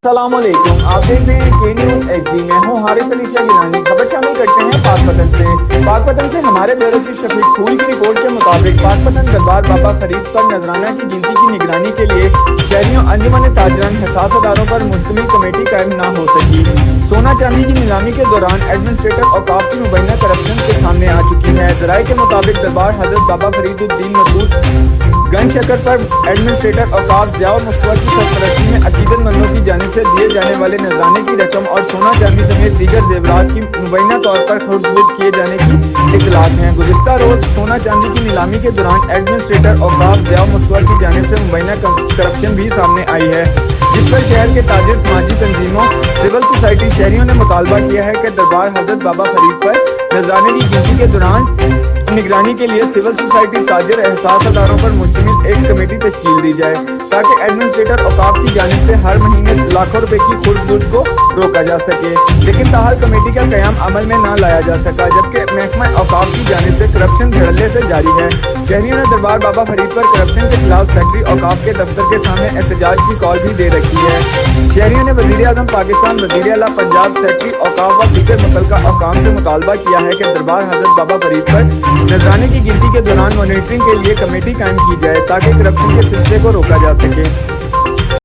السلام علیکم، آپ دیکھ رہے ہیں کے نیوز ایچ ڈی میں ہوں حارث علی گنانی۔ خبر شامل کرتے ہیں پاکپتن سے۔ پاکپتن سے ہمارے بیورو چیف شفیق پھول کی رپورٹ کے مطابق پاکپتن دربار بابا فرید پر نذرانہ کی گنتی کی نگرانی کے لیے شہریوں انجمن تاجران حساس اداروں پر مشتمل کمیٹی قائم نہ ہو سکی۔ سونا چاندی کی نیلامی کے دوران ایڈمنسٹریٹر اوقاف کی مبینہ کرپشن کے سامنے آ چکی ہے۔ ذرائع کے مطابق دربار حضرت بابا فرید الدین مسعود گن شکر پر ایڈمنسٹریٹر اوقاف ضیاء مصطفیٰ کی سرپرستی میں عقیدت مندوں کی جانب سے دیے جانے والے نذرانے کی رقم اور سونا چاندی سمیت دیگر زیورات کی مبینہ طور پر خرد فروخت کیے جانے کی اطلاعات ہیں۔ گزشتہ روز سونا چاندی کی نیلامی کے دوران ایڈمنسٹریٹر اوقاف ضیاء مصطفیٰ کی جانب سے مبینہ کرپشن بھی سامنے آئی ہے، جس پر شہر کے تاجر، سماجی تنظیموں، سول سوسائٹی شہریوں نے مطالبہ کیا ہے کہ دربار حضرت بابا فرید پر نذرانے کی گنتی کے دوران نگرانی کے لیے سول سوسائٹی تاجر احساس اداروں پر مشتمل ایک کمیٹی تشکیل دی جائے تاکہ ایڈمنسٹریٹر اوقاف کی جانب سے ہر مہینے لاکھوں روپے کی خرد فروخت کو روکا جا سکے، لیکن تاحال کمیٹی کا قیام عمل میں نہ لایا جا سکا، جبکہ محکمہ اوقاف کی جانب سے کرپشن دھڑلے سے جاری ہے۔ شہریوں نے دربار بابا فرید پر کرپشن کے خلاف سیکرٹری اوقاف کے دفتر کے سامنے احتجاج کی کال بھی دے رکھی ہے۔ شہریوں نے وزیر اعظم پاکستان، وزیر اعلیٰ پنجاب، سیکرٹری اوقاف و دیگر متعلقہ حکام سے مطالبہ کیا ہے کہ دربار حضرت بابا فرید پر نذرانے کی گنتی کے دوران مانیٹرنگ کے لیے کمیٹی قائم کی جائے تاکہ کرپشن کے سلسلے کو روکا جا سکے۔